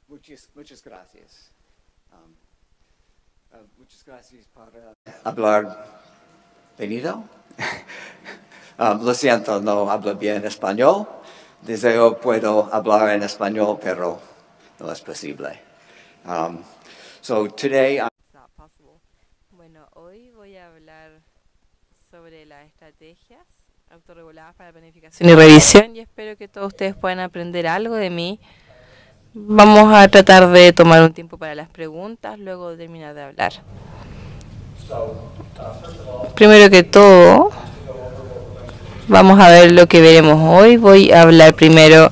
Muchas gracias. Muchas gracias por hablar venido. Lo siento, no hablo bien español. Deseo puedo hablar en español, pero no es posible. So today Bueno, hoy voy a hablar sobre las estrategias autorreguladas para planificación y revisión y espero que todos ustedes puedan aprender algo de mí. Vamos a tratar de tomar un tiempo para las preguntas luego de terminar de hablar. Primero que todo, vamos a ver lo que veremos hoy. Voy a hablar primero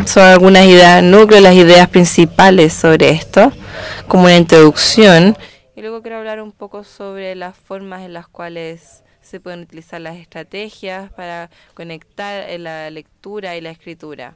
sobre algunas ideas núcleo, las ideas principales sobre esto, como una introducción. Y luego quiero hablar un poco sobre las formas en las cuales se pueden utilizar las estrategias para conectar la lectura y la escritura,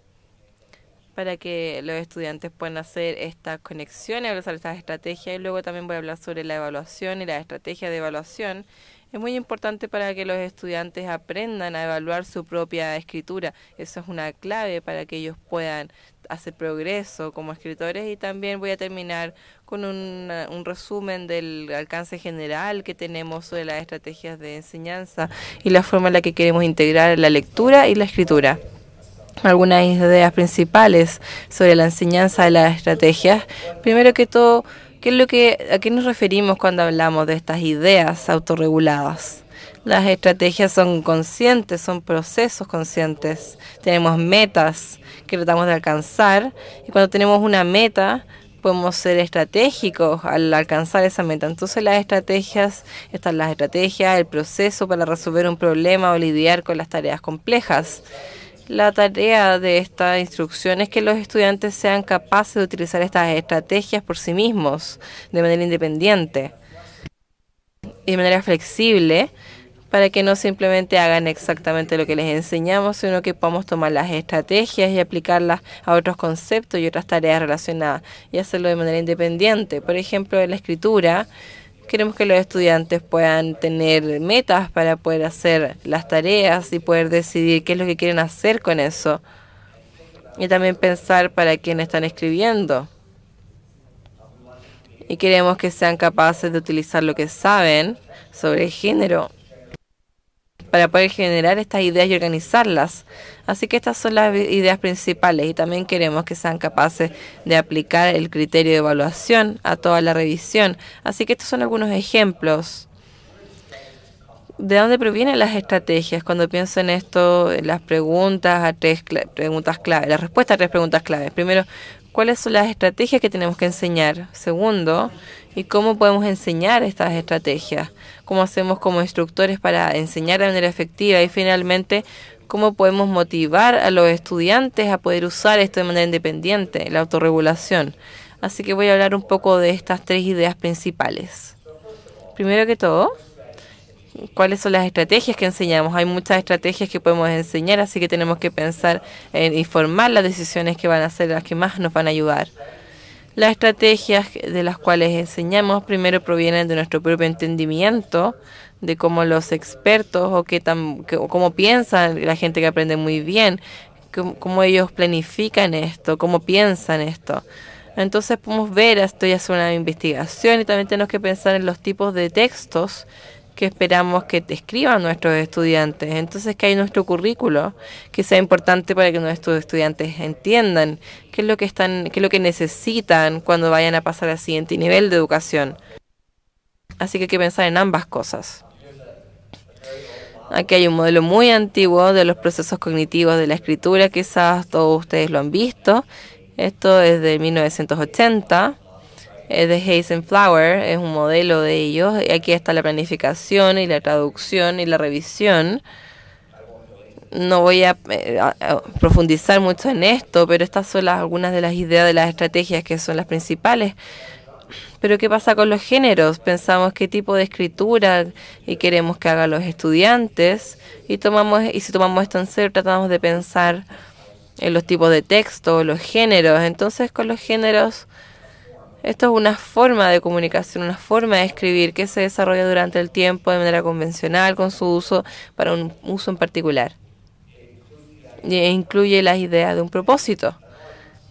para que los estudiantes puedan hacer estas conexiones, usar estas estrategias. Y luego también voy a hablar sobre la evaluación y la estrategia de evaluación. Es muy importante para que los estudiantes aprendan a evaluar su propia escritura. Eso es una clave para que ellos puedan hacer progreso como escritores. Y también voy a terminar con un resumen del alcance general que tenemos sobre las estrategias de enseñanza y la forma en la que queremos integrar la lectura y la escritura. Algunas ideas principales sobre la enseñanza de las estrategias. Primero que todo, ¿a qué nos referimos cuando hablamos de estas ideas autorreguladas? Las estrategias son conscientes, son procesos conscientes. Tenemos metas que tratamos de alcanzar y cuando tenemos una meta podemos ser estratégicos al alcanzar esa meta. Entonces las estrategias, están las estrategias, el proceso para resolver un problema o lidiar con las tareas complejas. La tarea de esta instrucción es que los estudiantes sean capaces de utilizar estas estrategias por sí mismos, de manera independiente y de manera flexible, para que no simplemente hagan exactamente lo que les enseñamos, sino que podamos tomar las estrategias y aplicarlas a otros conceptos y otras tareas relacionadas y hacerlo de manera independiente. Por ejemplo, en la escritura, queremos que los estudiantes puedan tener metas para poder hacer las tareas y poder decidir qué es lo que quieren hacer con eso. Y también pensar para quién están escribiendo. Y queremos que sean capaces de utilizar lo que saben sobre el género para poder generar estas ideas y organizarlas. Así que estas son las ideas principales y también queremos que sean capaces de aplicar el criterio de evaluación a toda la revisión. Así que estos son algunos ejemplos. ¿De dónde provienen las estrategias? Cuando pienso en esto, las preguntas a tres preguntas clave, la respuesta a tres preguntas claves. Primero, ¿cuáles son las estrategias que tenemos que enseñar? Segundo, ¿y cómo podemos enseñar estas estrategias? ¿Cómo hacemos como instructores para enseñar de manera efectiva? Y finalmente, ¿cómo podemos motivar a los estudiantes a poder usar esto de manera independiente, la autorregulación? Así que voy a hablar un poco de estas tres ideas principales. Primero que todo, ¿cuáles son las estrategias que enseñamos? Hay muchas estrategias que podemos enseñar, así que tenemos que pensar en informar las decisiones que van a ser las que más nos van a ayudar. Las estrategias de las cuales enseñamos primero provienen de nuestro propio entendimiento, de cómo los expertos o cómo piensan la gente que aprende muy bien, cómo ellos planifican esto, cómo piensan esto. Entonces podemos ver esto y hacer una investigación y también tenemos que pensar en los tipos de textos que esperamos que escriban nuestros estudiantes. Entonces, que hay nuestro currículo, que sea importante para que nuestros estudiantes entiendan qué es lo que necesitan cuando vayan a pasar al siguiente nivel de educación. Así que hay que pensar en ambas cosas. Aquí hay un modelo muy antiguo de los procesos cognitivos de la escritura, quizás todos ustedes lo han visto. Esto es de 1980. De Eisenhower, es un modelo de ellos. Aquí está la planificación y la traducción y la revisión. No voy a profundizar mucho en esto, pero estas son algunas de las ideas de las estrategias que son las principales. Pero ¿qué pasa con los géneros? Pensamos qué tipo de escritura y queremos que hagan los estudiantes y si tomamos esto en serio tratamos de pensar en los tipos de texto, los géneros. Entonces con los géneros esto es una forma de comunicación, una forma de escribir que se desarrolla durante el tiempo de manera convencional con su uso para un uso en particular. Y incluye las ideas de un propósito.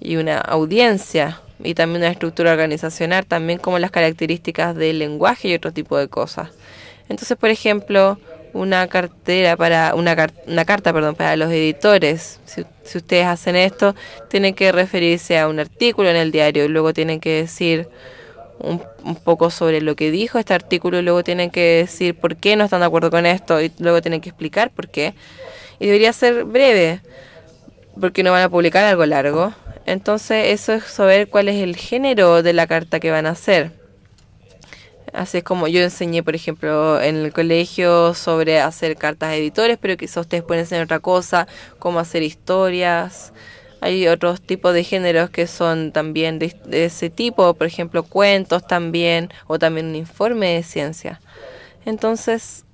y una audiencia, y también una estructura organizacional, también como las características del lenguaje y otro tipo de cosas. Entonces, por ejemplo, una cartera para una carta, perdón, para los editores. Si ustedes hacen esto, tienen que referirse a un artículo en el diario y luego tienen que decir un poco sobre lo que dijo este artículo y luego tienen que decir por qué no están de acuerdo con esto y luego tienen que explicar por qué. Y debería ser breve, porque no van a publicar algo largo. Entonces, eso es saber cuál es el género de la carta que van a hacer. Así es como yo enseñé, por ejemplo, en el colegio sobre hacer cartas a editores, pero quizás ustedes pueden enseñar otra cosa, como hacer historias. Hay otros tipos de géneros que son también de ese tipo, por ejemplo, cuentos también, o también un informe de ciencia. Entonces,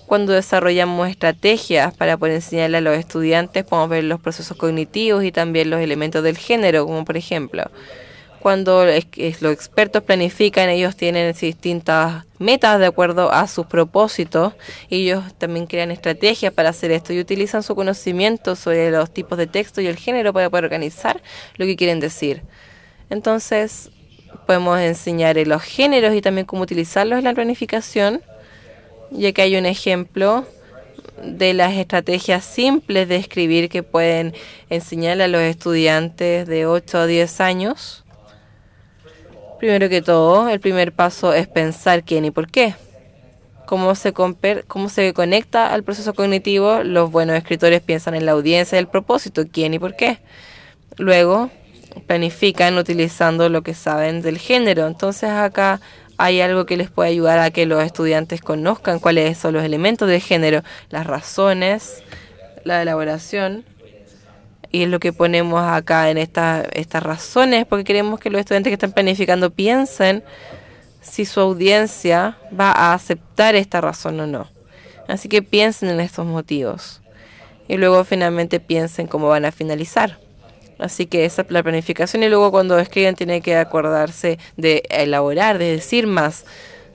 cuando desarrollamos estrategias para poder enseñarle a los estudiantes, podemos ver los procesos cognitivos y también los elementos del género, como por ejemplo, cuando los expertos planifican, ellos tienen distintas metas de acuerdo a sus propósitos y ellos también crean estrategias para hacer esto y utilizan su conocimiento sobre los tipos de texto y el género para poder organizar lo que quieren decir. Entonces, podemos enseñar los géneros y también cómo utilizarlos en la planificación, ya que hay un ejemplo de las estrategias simples de escribir que pueden enseñarle a los estudiantes de 8 a 10 años. Primero que todo, el primer paso es pensar quién y por qué. Cómo se conecta al proceso cognitivo. Los buenos escritores piensan en la audiencia y el propósito, quién y por qué. Luego, planifican utilizando lo que saben del género. Entonces acá hay algo que les puede ayudar a que los estudiantes conozcan cuáles son los elementos del género, las razones, la elaboración. Y es lo que ponemos acá en estas razones, porque queremos que los estudiantes que están planificando piensen si su audiencia va a aceptar esta razón o no. Así que piensen en estos motivos. Y luego finalmente piensen cómo van a finalizar. Así que esa es la planificación y luego cuando escriben tienen que acordarse de elaborar, de decir más.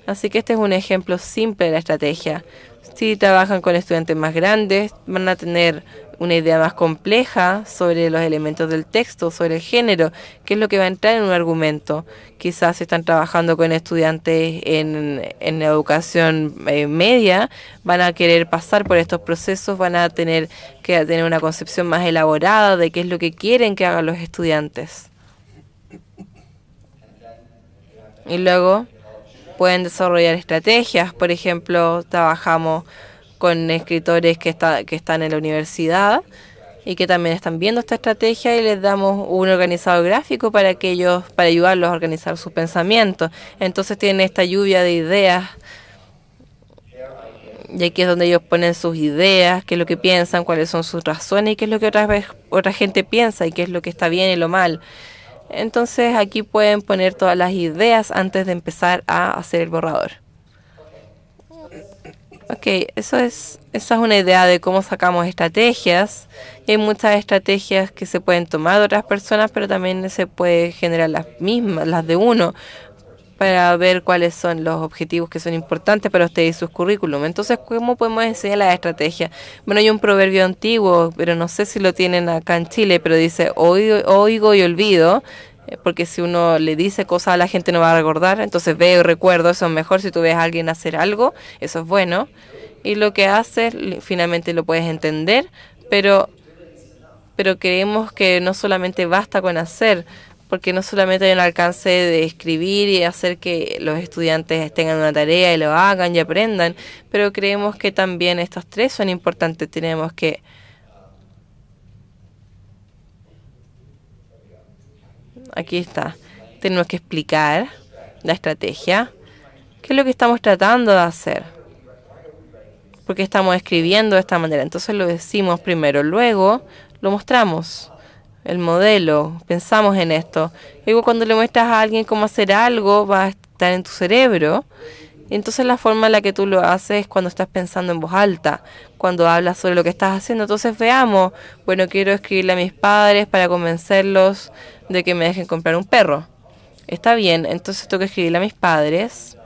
Así que este es un ejemplo simple de la estrategia. Si trabajan con estudiantes más grandes, van a tener una idea más compleja sobre los elementos del texto, sobre el género, qué es lo que va a entrar en un argumento. Quizás si están trabajando con estudiantes en educación media, van a querer pasar por estos procesos, van a tener que tener una concepción más elaborada de qué es lo que quieren que hagan los estudiantes. Y luego pueden desarrollar estrategias. Por ejemplo, trabajamos con escritores que están en la universidad y que también están viendo esta estrategia y les damos un organizador gráfico para ayudarlos a organizar sus pensamientos. Entonces tienen esta lluvia de ideas y aquí es donde ellos ponen sus ideas, qué es lo que piensan, cuáles son sus razones y qué es lo que otra gente piensa y qué es lo que está bien y lo mal. Entonces aquí pueden poner todas las ideas antes de empezar a hacer el borrador. Ok, esa es una idea de cómo sacamos estrategias. Y hay muchas estrategias que se pueden tomar de otras personas, pero también se puede generar las mismas, las de uno, para ver cuáles son los objetivos que son importantes para ustedes y sus currículum. Entonces, ¿cómo podemos enseñar las estrategias? Bueno, hay un proverbio antiguo, pero no sé si lo tienen acá en Chile, pero dice, oigo y olvido. Porque si uno le dice cosas a la gente no va a recordar, entonces veo y recuerdo, eso es mejor. Si tú ves a alguien hacer algo, eso es bueno. Y lo que haces, finalmente lo puedes entender, pero creemos que no solamente basta con hacer, porque no solamente hay un alcance de escribir y hacer que los estudiantes tengan una tarea y lo hagan y aprendan, pero creemos que también estos tres son importantes. Aquí está. Tenemos que explicar la estrategia. ¿Qué es lo que estamos tratando de hacer? ¿Por qué estamos escribiendo de esta manera? Entonces lo decimos primero, luego lo mostramos. El modelo, pensamos en esto. Luego cuando le muestras a alguien cómo hacer algo, va a estar en tu cerebro. Entonces la forma en la que tú lo haces es cuando estás pensando en voz alta, cuando hablas sobre lo que estás haciendo. Entonces veamos, bueno, quiero escribirle a mis padres para convencerlos de que me dejen comprar un perro. Está bien, entonces tengo que escribirle a mis padres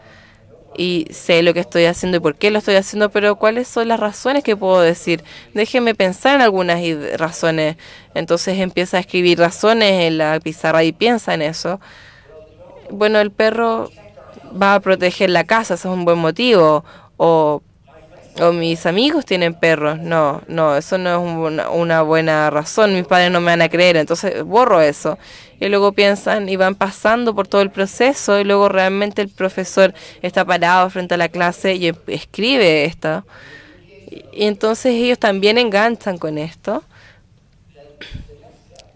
y sé lo que estoy haciendo y por qué lo estoy haciendo, pero ¿cuáles son las razones que puedo decir? Déjeme pensar en algunas razones. Entonces empieza a escribir razones en la pizarra y piensa en eso. Bueno, el perro va a proteger la casa, eso es un buen motivo. O mis amigos tienen perros. No, no, eso no es una buena razón. Mis padres no me van a creer, entonces borro eso. Y luego piensan y van pasando por todo el proceso y luego realmente el profesor está parado frente a la clase y escribe esto. Y entonces ellos también enganchan con esto.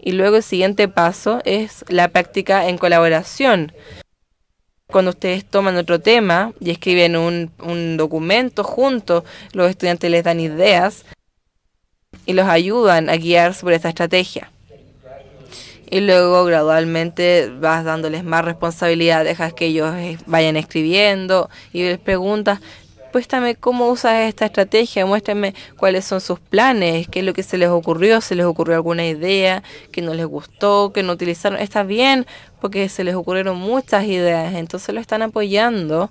Y luego el siguiente paso es la práctica en colaboración. Cuando ustedes toman otro tema y escriben un documento juntos, los estudiantes les dan ideas y los ayudan a guiarse por esta estrategia. Y luego gradualmente vas dándoles más responsabilidad, dejas que ellos vayan escribiendo y les preguntas, muéstrame cómo usas esta estrategia, muéstrame cuáles son sus planes, qué es lo que se les ocurrió alguna idea que no les gustó, que no utilizaron. Está bien, porque se les ocurrieron muchas ideas, entonces lo están apoyando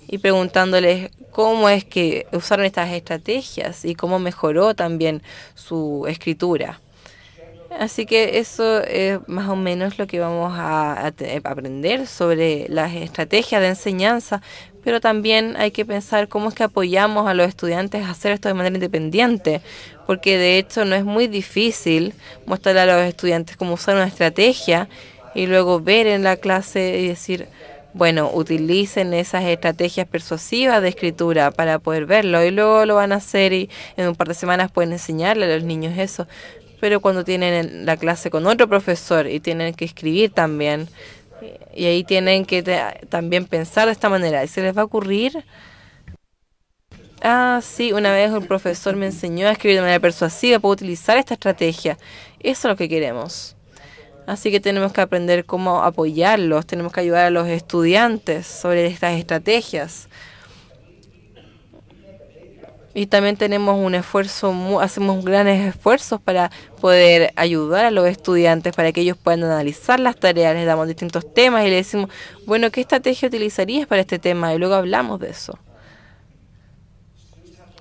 y preguntándoles cómo es que usaron estas estrategias y cómo mejoró también su escritura. Así que eso es más o menos lo que vamos a aprender sobre las estrategias de enseñanza, pero también hay que pensar cómo es que apoyamos a los estudiantes a hacer esto de manera independiente, porque de hecho no es muy difícil mostrarle a los estudiantes cómo usar una estrategia y luego ver en la clase y decir, bueno, utilicen esas estrategias persuasivas de escritura para poder verlo y luego lo van a hacer y en un par de semanas pueden enseñarle a los niños eso. Pero cuando tienen la clase con otro profesor y tienen que escribir también, y ahí tienen que también pensar de esta manera, ¿y se les va a ocurrir? Ah, sí, una vez un profesor me enseñó a escribir de manera persuasiva, puedo utilizar esta estrategia. Eso es lo que queremos. Así que tenemos que aprender cómo apoyarlos, tenemos que ayudar a los estudiantes sobre estas estrategias. Y también tenemos un esfuerzo, hacemos grandes esfuerzos para poder ayudar a los estudiantes para que ellos puedan analizar las tareas. Les damos distintos temas y les decimos, bueno, ¿qué estrategia utilizarías para este tema? Y luego hablamos de eso.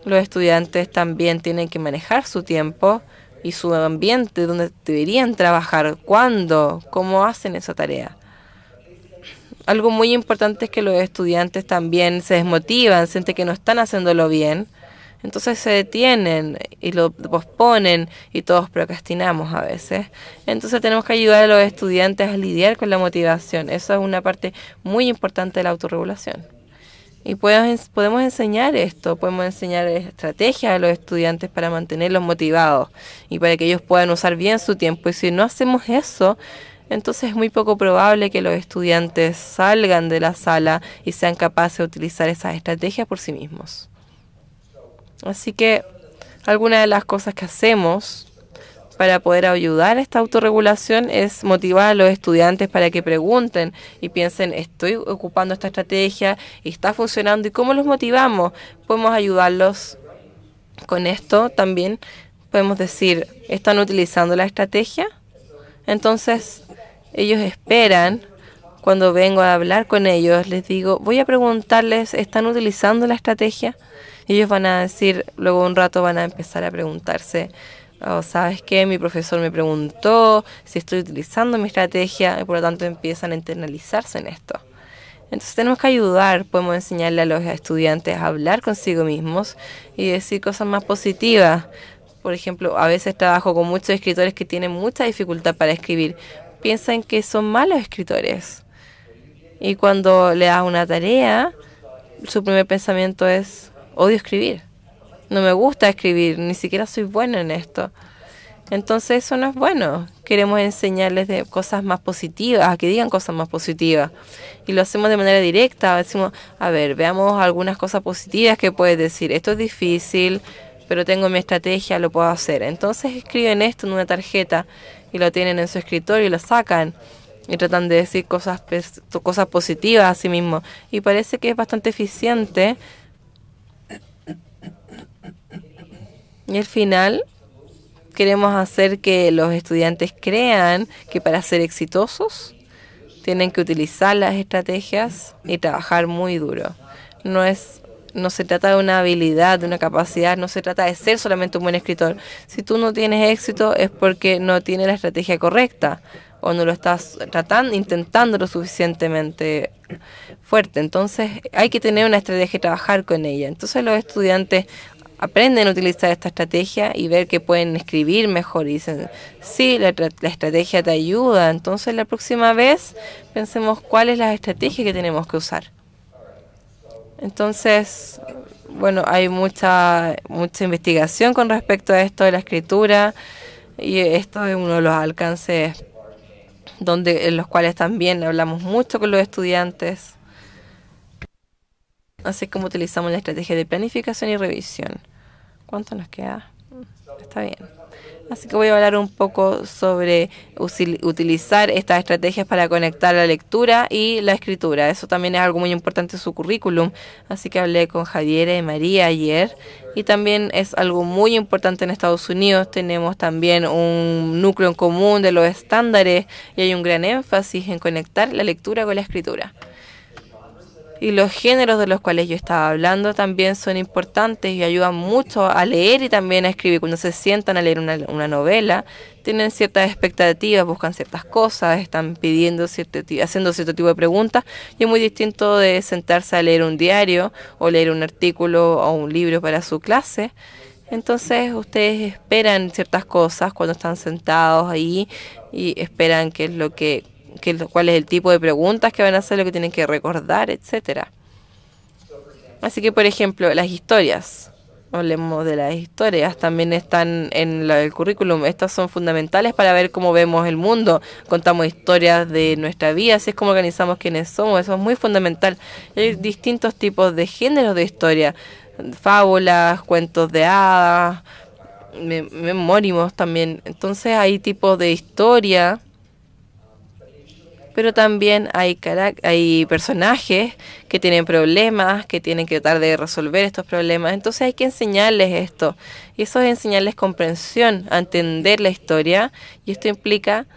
Los estudiantes también tienen que manejar su tiempo y su ambiente donde deberían trabajar, cuándo, cómo hacen esa tarea. Algo muy importante es que los estudiantes también se desmotivan, sienten que no están haciéndolo bien. Entonces se detienen y lo posponen y todos procrastinamos a veces. Entonces tenemos que ayudar a los estudiantes a lidiar con la motivación. Eso es una parte muy importante de la autorregulación. Y podemos enseñar esto, podemos enseñar estrategias a los estudiantes para mantenerlos motivados y para que ellos puedan usar bien su tiempo. Y si no hacemos eso, entonces es muy poco probable que los estudiantes salgan de la sala y sean capaces de utilizar esas estrategias por sí mismos. Así que algunas de las cosas que hacemos para poder ayudar a esta autorregulación es motivar a los estudiantes para que pregunten y piensen, estoy ocupando esta estrategia y está funcionando, ¿y cómo los motivamos? Podemos ayudarlos con esto también. Podemos decir, ¿están utilizando la estrategia? Entonces, ellos esperan, cuando vengo a hablar con ellos, les digo, voy a preguntarles, ¿están utilizando la estrategia? Y ellos van a decir, luego un rato van a empezar a preguntarse, oh, ¿sabes qué? Mi profesor me preguntó si estoy utilizando mi estrategia y por lo tanto empiezan a internalizarse en esto. Entonces tenemos que ayudar, podemos enseñarle a los estudiantes a hablar consigo mismos y decir cosas más positivas. Por ejemplo, a veces trabajo con muchos escritores que tienen mucha dificultad para escribir. Piensan que son malos escritores. Y cuando le das una tarea, su primer pensamiento es, odio escribir. No me gusta escribir, ni siquiera soy bueno en esto. Entonces eso no es bueno. Queremos enseñarles de cosas más positivas, a que digan cosas más positivas. Y lo hacemos de manera directa. Decimos, a ver, veamos algunas cosas positivas que puedes decir. Esto es difícil, pero tengo mi estrategia, lo puedo hacer. Entonces escriben esto en una tarjeta y lo tienen en su escritorio y lo sacan. Y tratan de decir cosas positivas a sí mismos. Y parece que es bastante eficiente. Y al final queremos hacer que los estudiantes crean que para ser exitosos tienen que utilizar las estrategias y trabajar muy duro. no se trata de una habilidad, de una capacidad, no se trata de ser solamente un buen escritor. Si tú no tienes éxito es porque no tienes la estrategia correcta o no lo estás intentando lo suficientemente fuerte. Entonces hay que tener una estrategia y trabajar con ella. Entonces los estudiantes aprenden a utilizar esta estrategia y ver que pueden escribir mejor. Y dicen, sí, la estrategia te ayuda. Entonces la próxima vez pensemos cuál es la estrategia que tenemos que usar. Entonces, bueno, hay mucha investigación con respecto a esto de la escritura y esto es uno de los alcances en los cuales también hablamos mucho con los estudiantes. Así como utilizamos la estrategia de planificación y revisión. ¿Cuánto nos queda? Está bien. Así que voy a hablar un poco sobre utilizar estas estrategias para conectar la lectura y la escritura. Eso también es algo muy importante en su currículum. Así que hablé con Javier y María ayer. Y también es algo muy importante en Estados Unidos. Tenemos también un núcleo en común de los estándares y hay un gran énfasis en conectar la lectura con la escritura. Y los géneros de los cuales yo estaba hablando también son importantes y ayudan mucho a leer y también a escribir. Cuando se sientan a leer una novela, tienen ciertas expectativas, buscan ciertas cosas, están haciendo cierto tipo de preguntas. Y es muy distinto de sentarse a leer un diario o leer un artículo o un libro para su clase. Entonces ustedes esperan ciertas cosas cuando están sentados ahí y esperan cuál es el tipo de preguntas que van a hacer, lo que tienen que recordar, etcétera. Así que, por ejemplo, las historias. Hablemos de las historias. También están en el currículum. Estas son fundamentales para ver cómo vemos el mundo. Contamos historias de nuestra vida, así es como organizamos quiénes somos. Eso es muy fundamental. Hay distintos tipos de géneros de historia. Fábulas, cuentos de hadas, memórimos también. Entonces hay tipos de historia. Pero también hay personajes que tienen problemas, que tienen que tratar de resolver estos problemas. Entonces hay que enseñarles esto. Y eso es enseñarles comprensión, a entender la historia. Y esto implica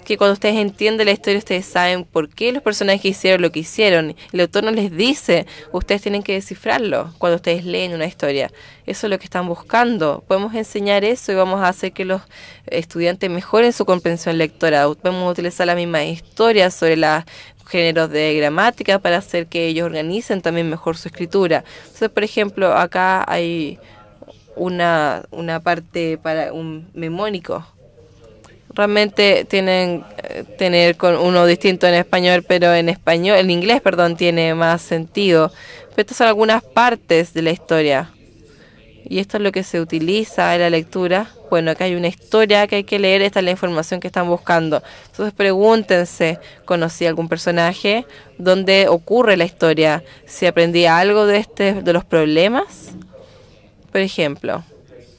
que cuando ustedes entienden la historia, ustedes saben por qué los personajes hicieron lo que hicieron. El autor no les dice, ustedes tienen que descifrarlo cuando ustedes leen una historia. Eso es lo que están buscando. Podemos enseñar eso y vamos a hacer que los estudiantes mejoren su comprensión lectora. Podemos utilizar la misma historia sobre los géneros de gramática para hacer que ellos organicen también mejor su escritura. Entonces, por ejemplo, acá hay una parte para un memónico. Realmente tienen tener con uno distinto en español, pero en inglés, tiene más sentido. Pero estas son algunas partes de la historia. Y esto es lo que se utiliza en la lectura. Bueno, acá hay una historia que hay que leer, esta es la información que están buscando. Entonces pregúntense, ¿conocí algún personaje? ¿Dónde ocurre la historia? ¿Si aprendí algo de los problemas? Por ejemplo,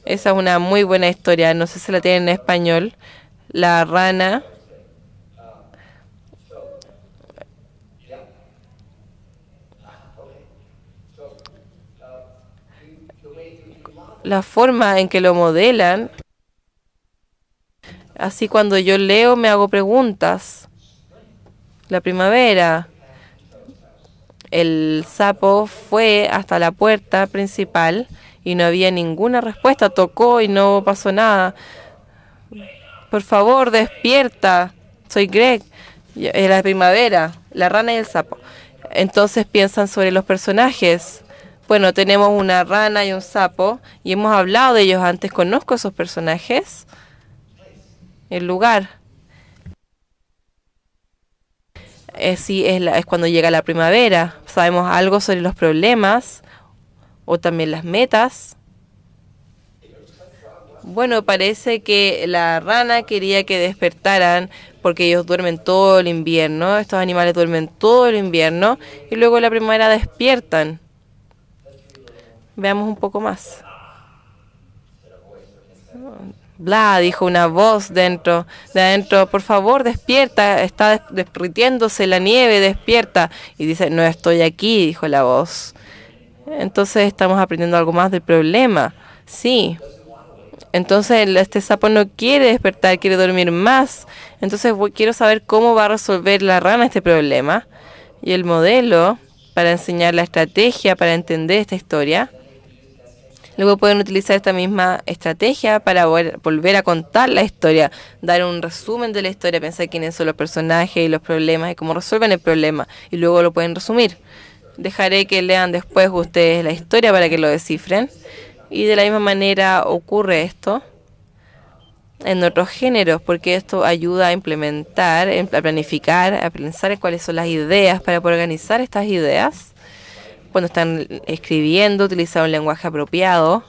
esa es una muy buena historia, no sé si la tienen en español. La rana la forma en que lo modelan, así cuando yo leo me hago preguntas. La primavera, el sapo fue hasta la puerta principal y no había ninguna respuesta, tocó y no pasó nada. Por favor, despierta. Soy Greg. Es la primavera, la rana y el sapo. Entonces piensan sobre los personajes. Bueno, tenemos una rana y un sapo y hemos hablado de ellos antes. ¿Conozco esos personajes? El lugar. Sí, es cuando llega la primavera. Sabemos algo sobre los problemas o también las metas. Bueno, parece que la rana quería que despertaran porque ellos duermen todo el invierno. Estos animales duermen todo el invierno y luego en la primavera despiertan. Veamos un poco más. Bla, dijo una voz de adentro, por favor, despierta, está derritiéndose la nieve, despierta. Y dice, no estoy aquí, dijo la voz. Entonces estamos aprendiendo algo más del problema. Sí. Entonces este sapo no quiere despertar, quiere dormir más. Entonces quiero saber cómo va a resolver la rana este problema. Y el modelo para enseñar la estrategia para entender esta historia. Luego pueden utilizar esta misma estrategia para volver a contar la historia, dar un resumen de la historia, pensar quiénes son los personajes y los problemas y cómo resuelven el problema, y luego lo pueden resumir. Dejaré que lean después ustedes la historia para que lo descifren, y de la misma manera ocurre esto en otros géneros, porque esto ayuda a implementar, a planificar, a pensar en cuáles son las ideas para poder organizar estas ideas. Cuando están escribiendo, utilizar un lenguaje apropiado,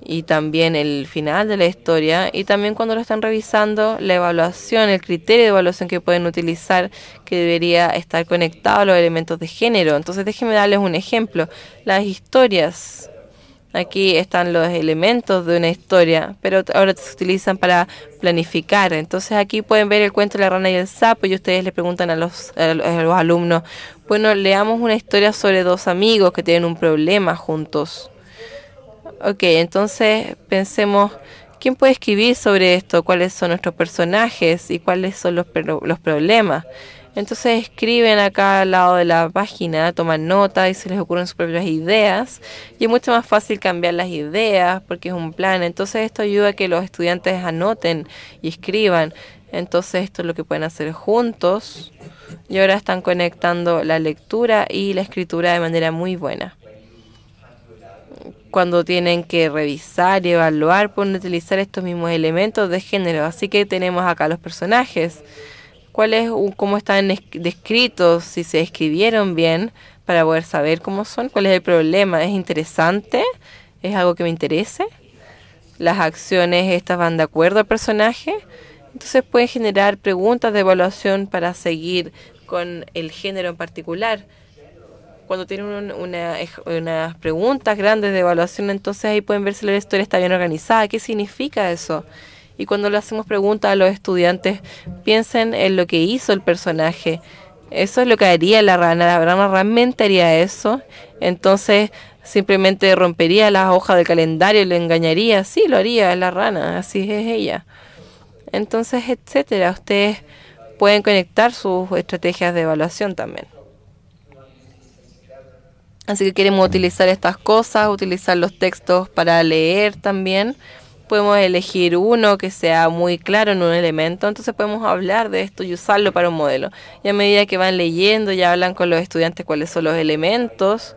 y también el final de la historia, y también cuando lo están revisando, la evaluación, el criterio de evaluación que pueden utilizar, que debería estar conectado a los elementos de género. Entonces déjenme darles un ejemplo. Las historias. Aquí están los elementos de una historia, pero ahora se utilizan para planificar. Entonces aquí pueden ver el cuento de la rana y el sapo, y ustedes le preguntan a los alumnos, bueno, leamos una historia sobre dos amigos que tienen un problema juntos. Ok, entonces pensemos, ¿quién puede escribir sobre esto? ¿Cuáles son nuestros personajes y cuáles son los problemas? Entonces escriben acá al lado de la página, toman nota y se les ocurren sus propias ideas. Y es mucho más fácil cambiar las ideas porque es un plan. Entonces esto ayuda a que los estudiantes anoten y escriban. Entonces esto es lo que pueden hacer juntos. Y ahora están conectando la lectura y la escritura de manera muy buena. Cuando tienen que revisar y evaluar, pueden utilizar estos mismos elementos de género. Así que tenemos acá los personajes. Cómo están descritos, si se escribieron bien, para poder saber cómo son, cuál es el problema. ¿Es interesante? ¿Es algo que me interese? ¿Las acciones estas van de acuerdo al personaje? Entonces pueden generar preguntas de evaluación para seguir con el género en particular. Cuando tienen unas preguntas grandes de evaluación, entonces ahí pueden ver si la historia está bien organizada. ¿Qué significa eso? Y cuando le hacemos preguntas a los estudiantes, piensen en lo que hizo el personaje. Eso es lo que haría la rana. La rana realmente haría eso. Entonces simplemente rompería las hojas del calendario y le engañaría. Sí, lo haría, es la rana, así es ella. Entonces, etcétera. Ustedes pueden conectar sus estrategias de evaluación también. Así que queremos utilizar estas cosas, utilizar los textos para leer también. Podemos elegir uno que sea muy claro en un elemento, entonces podemos hablar de esto y usarlo para un modelo. Y a medida que van leyendo, ya hablan con los estudiantes cuáles son los elementos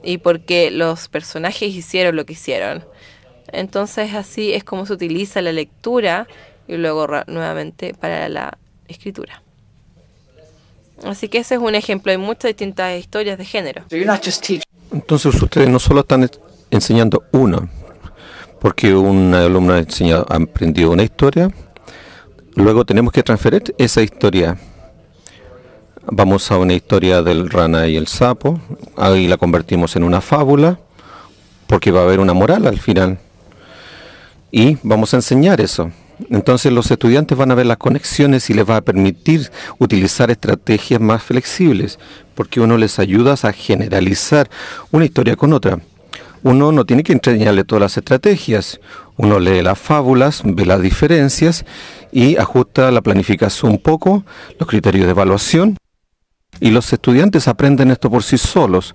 y por qué los personajes hicieron lo que hicieron. Entonces así es como se utiliza la lectura y luego nuevamente para la escritura. Así que ese es un ejemplo. Hay muchas distintas historias de género. Entonces ustedes no solo están enseñando una, porque un alumno ha aprendido una historia, luego tenemos que transferir esa historia. Vamos a una historia del rana y el sapo, ahí la convertimos en una fábula, porque va a haber una moral al final. Y vamos a enseñar eso. Entonces los estudiantes van a ver las conexiones y les va a permitir utilizar estrategias más flexibles, porque uno les ayuda a generalizar una historia con otra. Uno no tiene que enseñarle todas las estrategias. Uno lee las fábulas, ve las diferencias y ajusta la planificación un poco, los criterios de evaluación. Y los estudiantes aprenden esto por sí solos.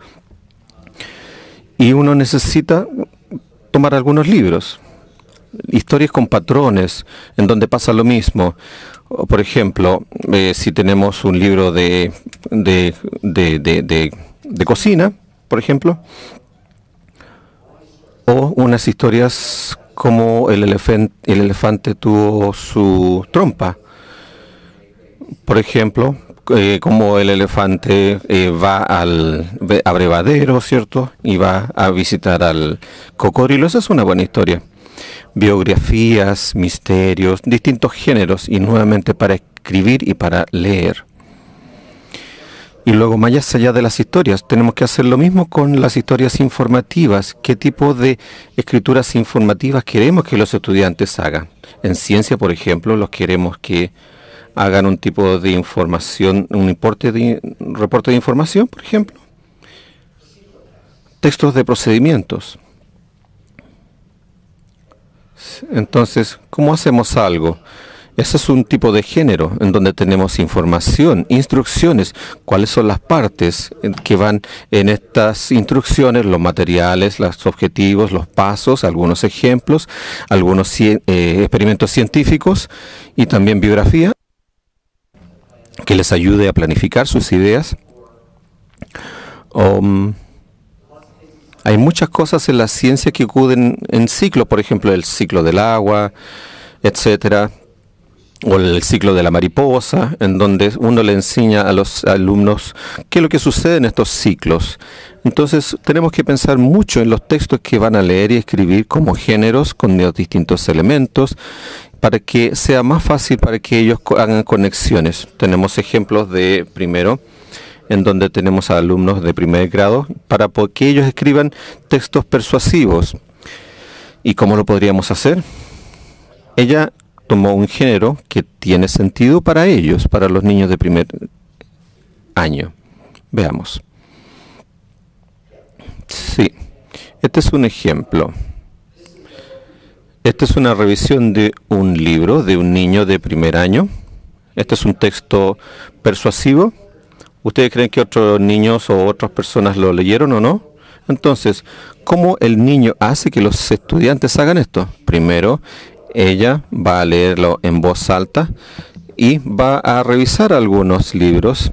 Y uno necesita tomar algunos libros. Historias con patrones, en donde pasa lo mismo. Por ejemplo, si tenemos un libro de cocina, por ejemplo, o unas historias como el elefante tuvo su trompa. Por ejemplo, como el elefante va al abrevadero, ¿cierto? Y va a visitar al cocodrilo. Esa es una buena historia. Biografías, misterios, distintos géneros, y nuevamente para escribir y para leer. Y luego, más allá de las historias, tenemos que hacer lo mismo con las historias informativas. ¿Qué tipo de escrituras informativas queremos que los estudiantes hagan? En ciencia, por ejemplo, los queremos que hagan un tipo de información, un reporte de información, por ejemplo. Textos de procedimientos. Entonces, ¿cómo hacemos algo? Ese es un tipo de género en donde tenemos información, instrucciones, cuáles son las partes que van en estas instrucciones, los materiales, los objetivos, los pasos, algunos ejemplos, algunos experimentos científicos y también biografía que les ayude a planificar sus ideas. Hay muchas cosas en la ciencia que ocurren en ciclos, por ejemplo, el ciclo del agua, etcétera, o el ciclo de la mariposa, en donde uno le enseña a los alumnos qué es lo que sucede en estos ciclos. Entonces, tenemos que pensar mucho en los textos que van a leer y escribir como géneros, con los distintos elementos, para que sea más fácil para que ellos hagan conexiones. Tenemos ejemplos de primero, en donde tenemos a alumnos de primer grado, para que ellos escriban textos persuasivos. ¿Y cómo lo podríamos hacer? Ella tomó un género que tiene sentido para ellos, para los niños de primer año. Veamos. Sí, este es un ejemplo. Esta es una revisión de un libro de un niño de primer año. Este es un texto persuasivo. ¿Ustedes creen que otros niños o otras personas lo leyeron o no? Entonces, ¿cómo el niño hace que los estudiantes hagan esto? Primero, ella va a leerlo en voz alta y va a revisar algunos libros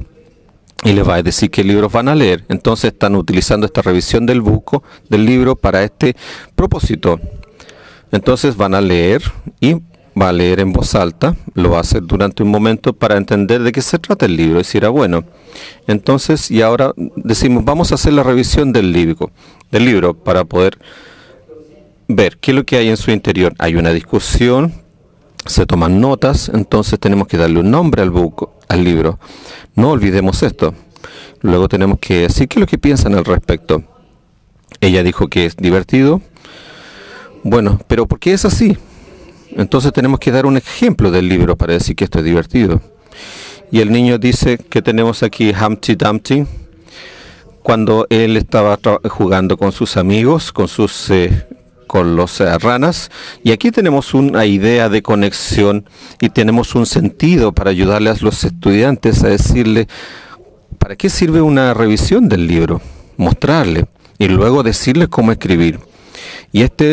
y les va a decir qué libros van a leer. Entonces están utilizando esta revisión del libro para este propósito. Entonces van a leer y va a leer en voz alta, lo va a hacer durante un momento para entender de qué se trata el libro y si era bueno. Entonces, y ahora decimos, vamos a hacer la revisión del libro para poder ver qué es lo que hay en su interior. Hay una discusión, se toman notas, entonces tenemos que darle un nombre al libro. No olvidemos esto. Luego tenemos que decir qué es lo que piensan al respecto. Ella dijo que es divertido. Bueno, pero ¿por qué es así? Entonces tenemos que dar un ejemplo del libro para decir que esto es divertido. Y el niño dice que tenemos aquí Humpty Dumpty, cuando él estaba jugando con sus amigos, con los ranas, y aquí tenemos una idea de conexión y tenemos un sentido para ayudarle a los estudiantes a decirle para qué sirve una revisión del libro, mostrarle y luego decirles cómo escribir. Y esta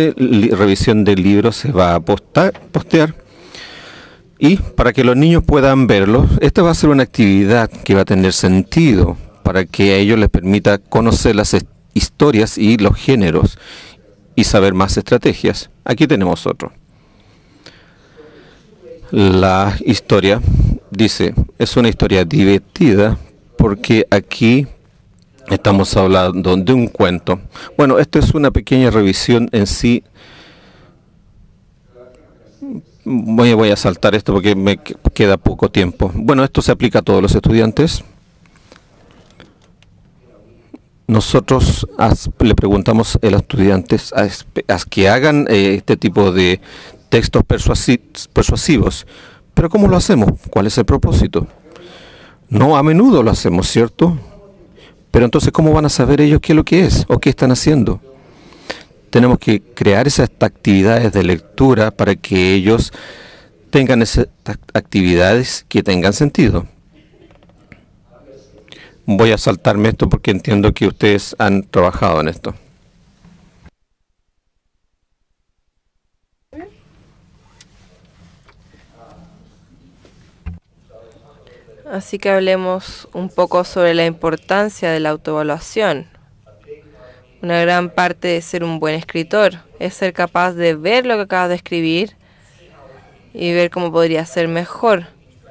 revisión del libro se va a postear y para que los niños puedan verlo, esta va a ser una actividad que va a tener sentido para que a ellos les permita conocer las historias y los géneros y saber más estrategias. Aquí tenemos otro. La historia, dice, es una historia divertida porque aquí estamos hablando de un cuento. Bueno, esto es una pequeña revisión en sí. Voy a saltar esto porque me queda poco tiempo. Bueno, esto se aplica a todos los estudiantes. Nosotros le preguntamos a los estudiantes a que hagan este tipo de textos persuasivos. Pero ¿cómo lo hacemos? ¿Cuál es el propósito? No a menudo lo hacemos, ¿cierto? Pero entonces, ¿cómo van a saber ellos qué es lo que es o qué están haciendo? Tenemos que crear esas actividades de lectura para que ellos tengan esas actividades que tengan sentido. Voy a saltarme esto porque entiendo que ustedes han trabajado en esto. Así que hablemos un poco sobre la importancia de la autoevaluación. Una gran parte de ser un buen escritor es ser capaz de ver lo que acabas de escribir y ver cómo podría ser mejor.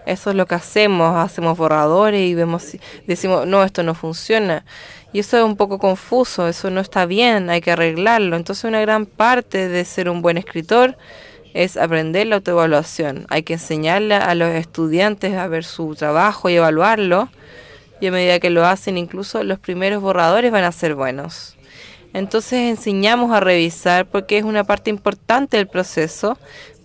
Eso es lo que hacemos borradores y decimos, no, esto no funciona. Y eso es un poco confuso, eso no está bien, hay que arreglarlo. Entonces una gran parte de ser un buen escritor es aprender la autoevaluación. Hay que enseñarle a los estudiantes a ver su trabajo y evaluarlo. Y a medida que lo hacen, incluso los primeros borradores van a ser buenos. Entonces enseñamos a revisar porque es una parte importante del proceso,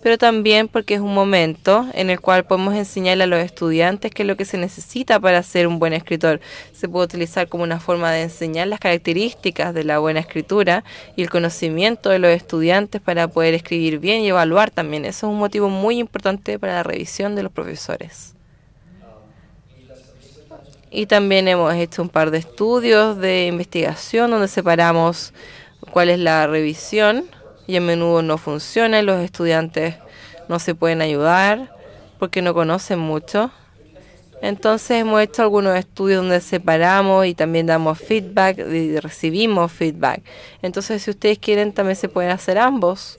pero también porque es un momento en el cual podemos enseñarle a los estudiantes qué es lo que se necesita para ser un buen escritor. Se puede utilizar como una forma de enseñar las características de la buena escritura y el conocimiento de los estudiantes para poder escribir bien y evaluar también. Eso es un motivo muy importante para la revisión de los profesores. Y también hemos hecho un par de estudios de investigación donde separamos cuál es la revisión y a menudo no funciona y los estudiantes no se pueden ayudar porque no conocen mucho. Entonces hemos hecho algunos estudios donde separamos y también damos feedback y recibimos feedback. Entonces si ustedes quieren también se pueden hacer ambos.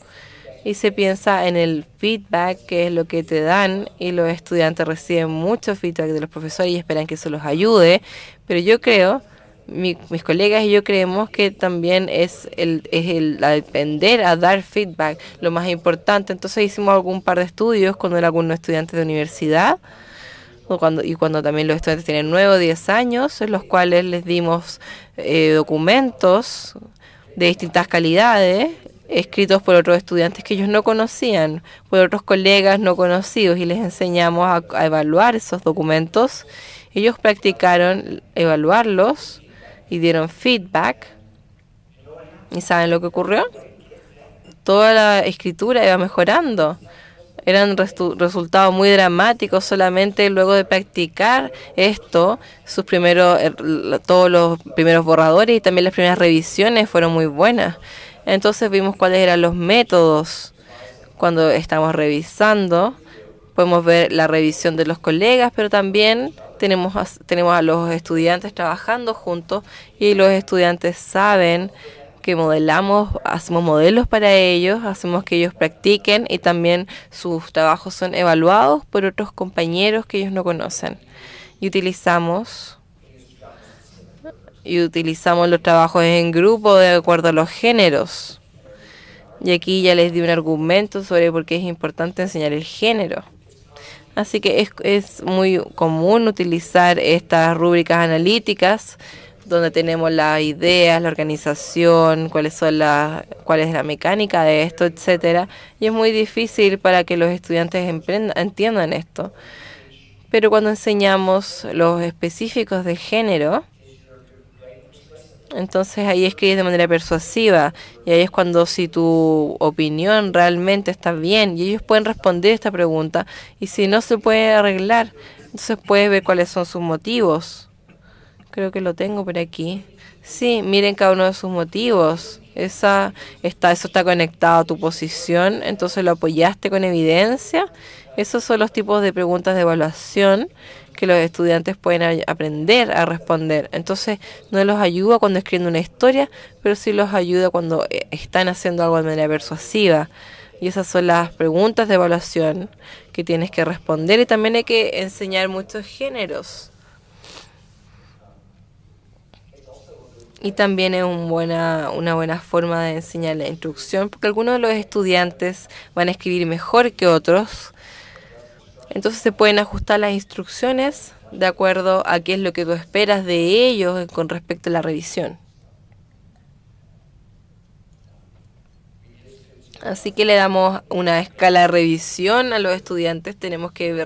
Y se piensa en el feedback, que es lo que te dan, y los estudiantes reciben mucho feedback de los profesores y esperan que eso los ayude. Pero yo creo, mis colegas y yo creemos que también es el aprender a dar feedback lo más importante. Entonces hicimos algún par de estudios cuando eran algunos estudiantes de universidad, cuando también los estudiantes tienen 9 o 10 años, en los cuales les dimos documentos de distintas calidades, escritos por otros estudiantes que ellos no conocían, por otros colegas no conocidos, y les enseñamos a evaluar esos documentos. Ellos practicaron evaluarlos y dieron feedback. ¿Y saben lo que ocurrió? Toda la escritura iba mejorando. Eran resultados muy dramáticos solamente luego de practicar esto. Todos los primeros borradores y también las primeras revisiones fueron muy buenas. Entonces vimos cuáles eran los métodos cuando estamos revisando. Podemos ver la revisión de los colegas, pero también tenemos a los estudiantes trabajando juntos y los estudiantes saben que hacemos modelos para ellos, hacemos que ellos practiquen y también sus trabajos son evaluados por otros compañeros que ellos no conocen. Y utilizamos los trabajos en grupo de acuerdo a los géneros. Y aquí ya les di un argumento sobre por qué es importante enseñar el género. Así que es muy común utilizar estas rúbricas analíticas donde tenemos las ideas, la organización, cuál es la mecánica de esto, etcétera. Y es muy difícil para que los estudiantes entiendan esto. Pero cuando enseñamos los específicos de género, entonces ahí escribes de manera persuasiva y ahí es cuando si tu opinión realmente está bien y ellos pueden responder esta pregunta y si no se puede arreglar, entonces puedes ver cuáles son sus motivos. Creo que lo tengo por aquí. Sí, miren cada uno de sus motivos. Eso está conectado a tu posición, entonces lo apoyaste con evidencia. Esos son los tipos de preguntas de evaluación que los estudiantes pueden aprender a responder. Entonces, no los ayuda cuando escriben una historia, pero sí los ayuda cuando están haciendo algo de manera persuasiva. Y esas son las preguntas de evaluación que tienes que responder. Y también hay que enseñar muchos géneros. Y también es una buena forma de enseñar la instrucción, porque algunos de los estudiantes van a escribir mejor que otros. Entonces se pueden ajustar las instrucciones de acuerdo a qué es lo que tú esperas de ellos con respecto a la revisión. Así que le damos una escala de revisión a los estudiantes. Tenemos que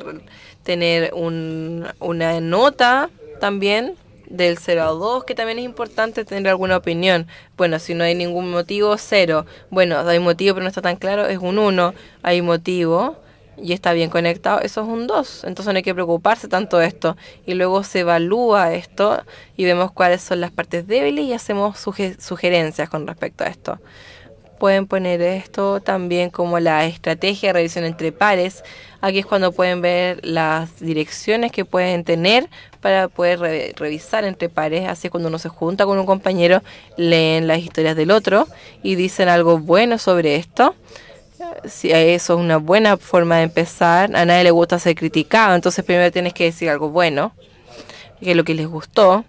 tener una nota también del 0 a 2, que también es importante tener alguna opinión. Bueno, si no hay ningún motivo, 0. Bueno, hay motivo pero no está tan claro, es un 1. Hay motivo y está bien conectado, eso es un 2. Entonces no hay que preocuparse tanto de esto. Y luego se evalúa esto y vemos cuáles son las partes débiles y hacemos sugerencias con respecto a esto. Pueden poner esto también como la estrategia de revisión entre pares. Aquí es cuando pueden ver las direcciones que pueden tener para poder revisar entre pares. Así es cuando uno se junta con un compañero, leen las historias del otro y dicen algo bueno sobre esto. Si eso es una buena forma de empezar. A nadie le gusta ser criticado, entonces primero tienes que decir algo bueno, que es lo que les gustó.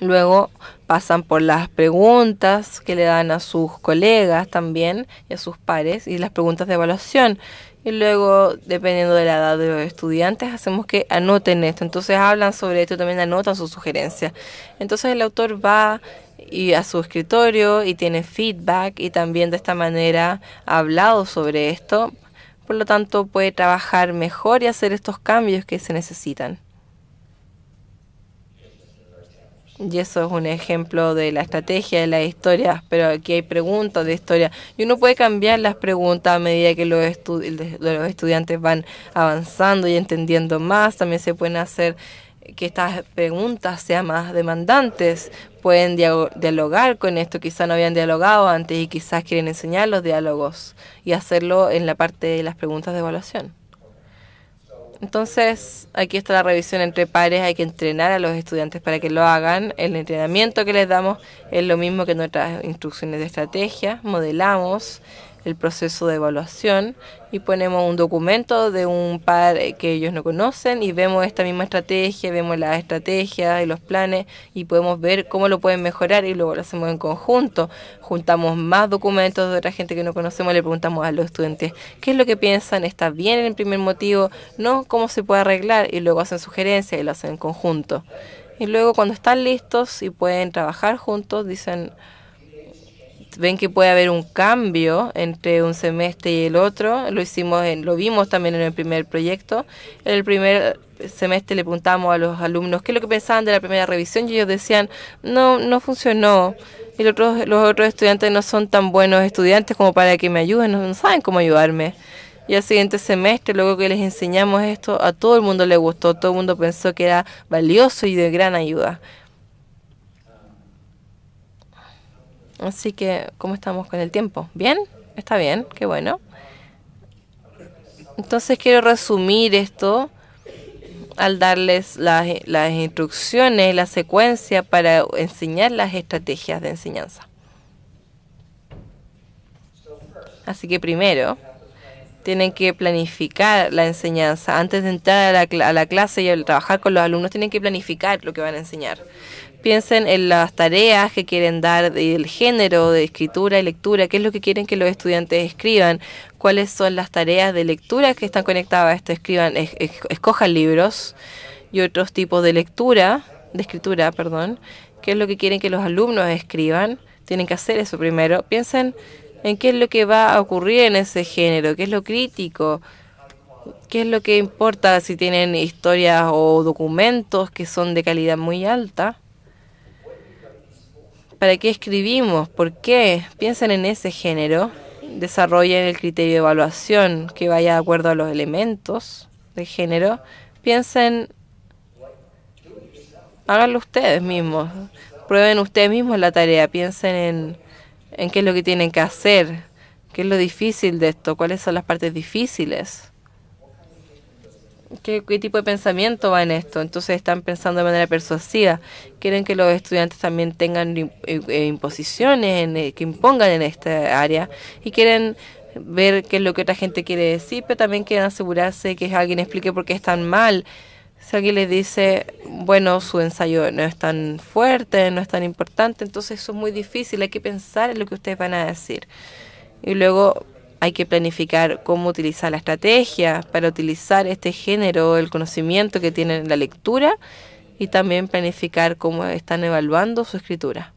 Luego pasan por las preguntas que le dan a sus colegas también y a sus pares y las preguntas de evaluación. Y luego, dependiendo de la edad de los estudiantes, hacemos que anoten esto. Entonces hablan sobre esto y también anotan sus sugerencias. Entonces el autor va a su escritorio y tiene feedback y también de esta manera ha hablado sobre esto Por lo tanto, puede trabajar mejor y hacer estos cambios que se necesitan. Y eso es un ejemplo de la estrategia de la historia, pero aquí hay preguntas de historia. Y uno puede cambiar las preguntas a medida que los estudiantes van avanzando y entendiendo más. También se pueden hacer que estas preguntas sean más demandantes. Pueden dialogar con esto. Quizás no habían dialogado antes y quizás quieren enseñar los diálogos y hacerlo en la parte de las preguntas de evaluación. Entonces, aquí está la revisión entre pares. Hay que entrenar a los estudiantes para que lo hagan. El entrenamiento que les damos es lo mismo que en otras instrucciones de estrategia. Modelamos el proceso de evaluación y ponemos un documento de un par que ellos no conocen y vemos esta misma estrategia, vemos las estrategias y los planes y podemos ver cómo lo pueden mejorar y luego lo hacemos en conjunto. Juntamos más documentos de otra gente que no conocemos, le preguntamos a los estudiantes qué es lo que piensan, está bien en el primer motivo, no, cómo se puede arreglar y luego hacen sugerencias y lo hacen en conjunto. Y luego cuando están listos y pueden trabajar juntos, ven que puede haber un cambio entre un semestre y el otro. Lo vimos también en el primer proyecto. En el primer semestre le preguntamos a los alumnos qué es lo que pensaban de la primera revisión y ellos decían, no funcionó. Y los otros estudiantes no son tan buenos estudiantes como para que me ayuden, no saben cómo ayudarme. Y al siguiente semestre, luego que les enseñamos esto, a todo el mundo le gustó, todo el mundo pensó que era valioso y de gran ayuda. Así que, ¿cómo estamos con el tiempo? ¿Bien? ¿Está bien? Qué bueno. Entonces quiero resumir esto al darles las instrucciones, la secuencia para enseñar las estrategias de enseñanza. Así que primero, tienen que planificar la enseñanza. Antes de entrar a la clase y trabajar con los alumnos, tienen que planificar lo que van a enseñar. Piensen en las tareas que quieren dar, del género de escritura y lectura, qué es lo que quieren que los estudiantes escriban, cuáles son las tareas de lectura que están conectadas a esto. Escojan libros y otros tipos de escritura, qué es lo que quieren que los alumnos escriban. Tienen que hacer eso primero. Piensen en qué es lo que va a ocurrir en ese género, qué es lo crítico, qué es lo que importa si tienen historias o documentos que son de calidad muy alta. ¿Para qué escribimos? ¿Por qué? Piensen en ese género. Desarrollen el criterio de evaluación que vaya de acuerdo a los elementos de género. Piensen, háganlo ustedes mismos. Prueben ustedes mismos la tarea. Piensen en qué es lo que tienen que hacer. ¿Qué es lo difícil de esto? ¿Cuáles son las partes difíciles? ¿Qué tipo de pensamiento va en esto? Entonces están pensando de manera persuasiva. Quieren que los estudiantes también tengan imposiciones, que impongan en esta área. Y quieren ver qué es lo que otra gente quiere decir, pero también quieren asegurarse que alguien explique por qué están mal. Si alguien les dice, bueno, su ensayo no es tan fuerte, no es tan importante, entonces eso es muy difícil. Hay que pensar en lo que ustedes van a decir. Y luego hay que planificar cómo utilizar la estrategia para utilizar este género, el conocimiento que tienen en la lectura y también planificar cómo están evaluando su escritura.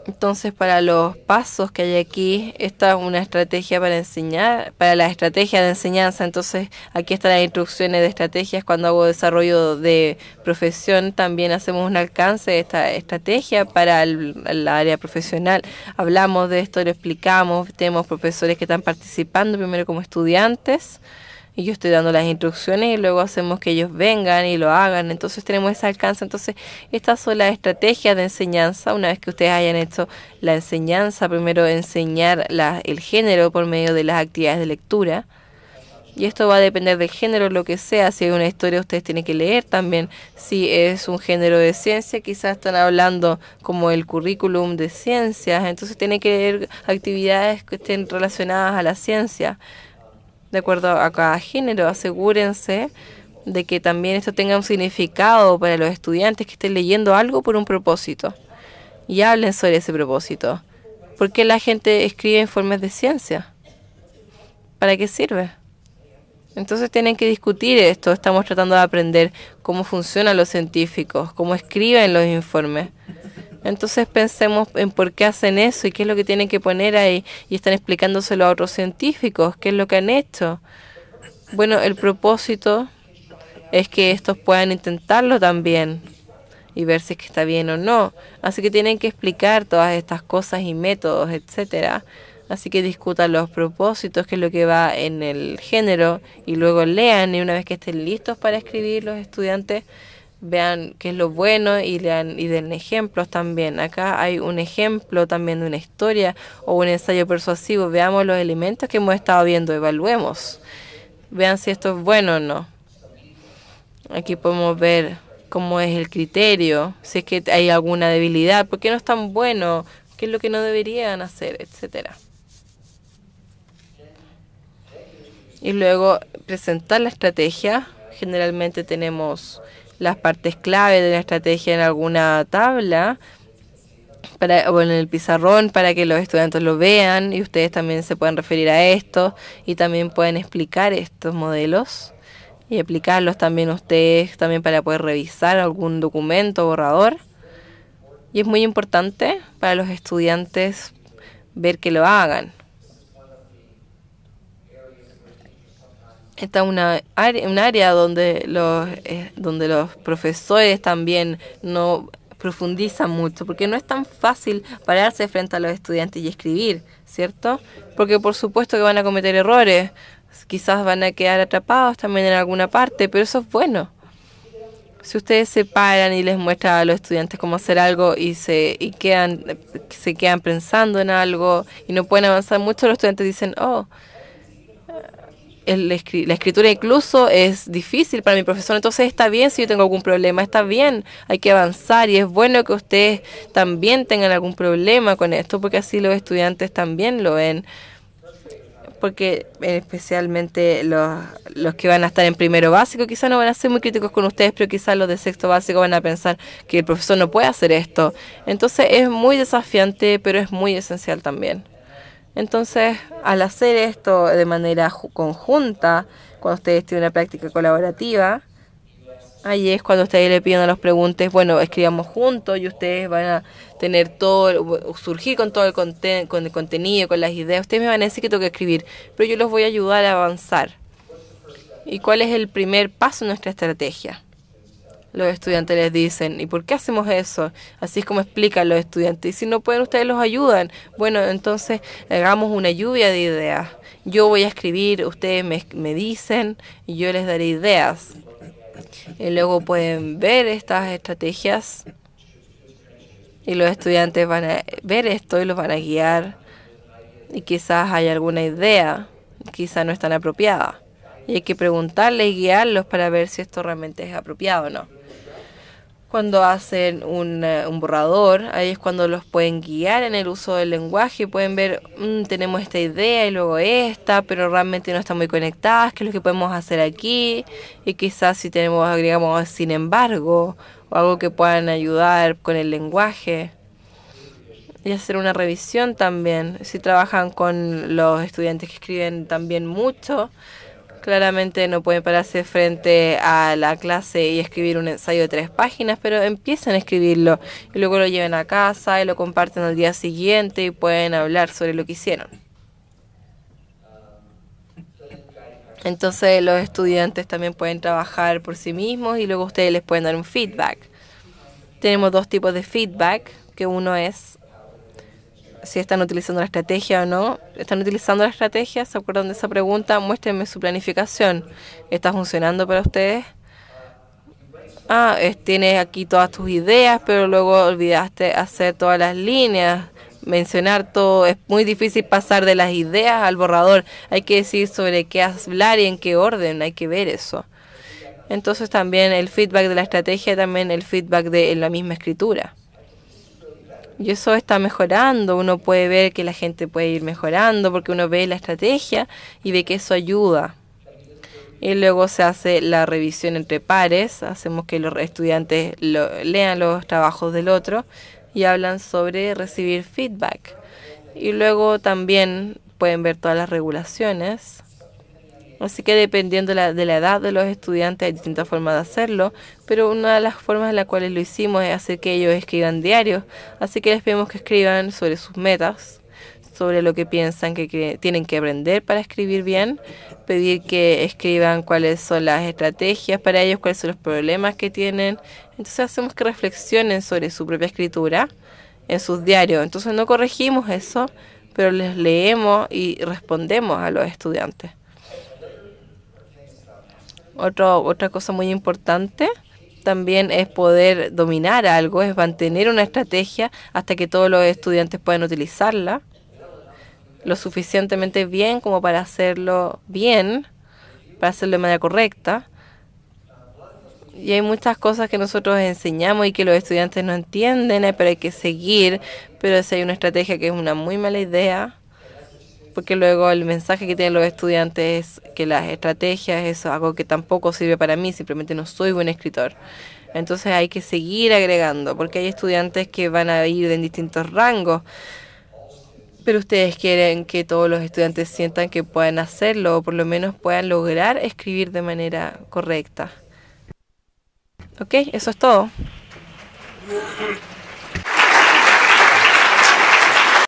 Entonces, para los pasos que hay aquí, esta es una estrategia para enseñar, para la estrategia de enseñanza. Entonces, aquí están las instrucciones de estrategias. Cuando hago desarrollo de profesión, también hacemos un alcance de esta estrategia para el área profesional. Hablamos de esto, lo explicamos. Tenemos profesores que están participando primero como estudiantes. Y yo estoy dando las instrucciones y luego hacemos que ellos vengan y lo hagan. Entonces tenemos ese alcance. Entonces estas son las estrategias de enseñanza. Una vez que ustedes hayan hecho la enseñanza, primero enseñar el género por medio de las actividades de lectura. Y esto va a depender del género, lo que sea. Si hay una historia, ustedes tienen que leer también. Si es un género de ciencia, quizás están hablando como el currículum de ciencias. Entonces tienen que leer actividades que estén relacionadas a la ciencia. De acuerdo a cada género, asegúrense de que también esto tenga un significado para los estudiantes que estén leyendo algo por un propósito. Y hablen sobre ese propósito. ¿Por qué la gente escribe informes de ciencia? ¿Para qué sirve? Entonces tienen que discutir esto. Estamos tratando de aprender cómo funcionan los científicos, cómo escriben los informes. Entonces pensemos en por qué hacen eso y qué es lo que tienen que poner ahí, y están explicándoselo a otros científicos, qué es lo que han hecho. Bueno, el propósito es que estos puedan intentarlo también y ver si es que está bien o no. Así que tienen que explicar todas estas cosas y métodos, etcétera. Así que discutan los propósitos, qué es lo que va en el género, y luego lean, y una vez que estén listos para escribir, los estudiantes vean qué es lo bueno y lean y den ejemplos también. Acá hay un ejemplo también de una historia o un ensayo persuasivo. Veamos los elementos que hemos estado viendo, evaluemos. Vean si esto es bueno o no. Aquí podemos ver cómo es el criterio, si es que hay alguna debilidad, por qué no es tan bueno, qué es lo que no deberían hacer, etcétera. Y luego presentar la estrategia. Generalmente tenemos las partes clave de la estrategia en alguna tabla o en el pizarrón para que los estudiantes lo vean, y ustedes también se pueden referir a esto y también pueden explicar estos modelos y aplicarlos también ustedes también para poder revisar algún documento, borrador. Y es muy importante para los estudiantes ver que lo hagan. Esta es un área donde los profesores también no profundizan mucho, porque no es tan fácil pararse frente a los estudiantes y escribir, ¿cierto? Porque por supuesto que van a cometer errores, quizás van a quedar atrapados también en alguna parte, pero eso es bueno. Si ustedes se paran y les muestran a los estudiantes cómo hacer algo y se quedan pensando en algo y no pueden avanzar mucho, los estudiantes dicen, oh, la escritura incluso es difícil para mi profesor, entonces está bien si yo tengo algún problema, está bien, hay que avanzar, y es bueno que ustedes también tengan algún problema con esto, porque así los estudiantes también lo ven, porque especialmente los que van a estar en primero básico quizás no van a ser muy críticos con ustedes, pero quizás los de sexto básico van a pensar que el profesor no puede hacer esto. Entonces es muy desafiante, pero es muy esencial también. Entonces, al hacer esto de manera conjunta, cuando ustedes tienen una práctica colaborativa, ahí es cuando ustedes le piden a los preguntes, bueno, escribamos juntos, y ustedes van a tener surgir con todo con el contenido, con las ideas. Ustedes me van a decir que tengo que escribir, pero yo los voy a ayudar a avanzar. ¿Y cuál es el primer paso en nuestra estrategia? Los estudiantes les dicen, ¿y por qué hacemos eso? Así es como explican los estudiantes. Y si no pueden, ustedes los ayudan. Bueno, entonces hagamos una lluvia de ideas. Yo voy a escribir, ustedes me dicen y yo les daré ideas. Y luego pueden ver estas estrategias y los estudiantes van a ver esto y los van a guiar. Y quizás hay alguna idea, quizás no es tan apropiada. Y hay que preguntarles y guiarlos para ver si esto realmente es apropiado o no. Cuando hacen un borrador, ahí es cuando los pueden guiar en el uso del lenguaje. Pueden ver, tenemos esta idea y luego esta, pero realmente no están muy conectadas. ¿Qué es lo que podemos hacer aquí? Y quizás si tenemos, agregamos sin embargo, o algo que puedan ayudar con el lenguaje. Y hacer una revisión también. Si trabajan con los estudiantes que escriben también mucho, claramente no pueden pararse frente a la clase y escribir un ensayo de 3 páginas, pero empiezan a escribirlo y luego lo llevan a casa y lo comparten al día siguiente y pueden hablar sobre lo que hicieron. Entonces los estudiantes también pueden trabajar por sí mismos y luego ustedes les pueden dar un feedback. Tenemos 2 tipos de feedback, que uno es si están utilizando la estrategia o no. ¿Están utilizando la estrategia? ¿Se acuerdan de esa pregunta? Muéstrenme su planificación. ¿Está funcionando para ustedes? Tienes aquí todas tus ideas, pero luego olvidaste hacer todas las líneas, mencionar todo. Es muy difícil pasar de las ideas al borrador. Hay que decir sobre qué hablar y en qué orden. Hay que ver eso. Entonces también el feedback de la estrategia, también el feedback de la misma escritura. Y eso está mejorando, uno puede ver que la gente puede ir mejorando porque uno ve la estrategia y ve que eso ayuda. Y luego se hace la revisión entre pares, hacemos que los estudiantes lean los trabajos del otro y hablan sobre recibir feedback. Y luego también pueden ver todas las regulaciones. Así que dependiendo de la edad de los estudiantes hay distintas formas de hacerlo, pero una de las formas en las cuales lo hicimos es hacer que ellos escriban diarios. Así que les pedimos que escriban sobre sus metas, sobre lo que piensan que tienen que aprender para escribir bien, pedir que escriban cuáles son las estrategias para ellos, cuáles son los problemas que tienen. Entonces hacemos que reflexionen sobre su propia escritura en sus diarios. Entonces no corregimos eso, pero les leemos y respondemos a los estudiantes. Otra cosa muy importante también es poder dominar algo, es mantener una estrategia hasta que todos los estudiantes puedan utilizarla lo suficientemente bien como para hacerlo bien, para hacerlo de manera correcta. Y hay muchas cosas que nosotros enseñamos y que los estudiantes no entienden, pero hay que seguir. Pero si hay una estrategia que es una muy mala idea, porque luego el mensaje que tienen los estudiantes es que las estrategias es algo que tampoco sirve para mí, simplemente no soy buen escritor. Entonces hay que seguir agregando, porque hay estudiantes que van a ir en distintos rangos, pero ustedes quieren que todos los estudiantes sientan que puedan hacerlo o por lo menos puedan lograr escribir de manera correcta. Ok, eso es todo.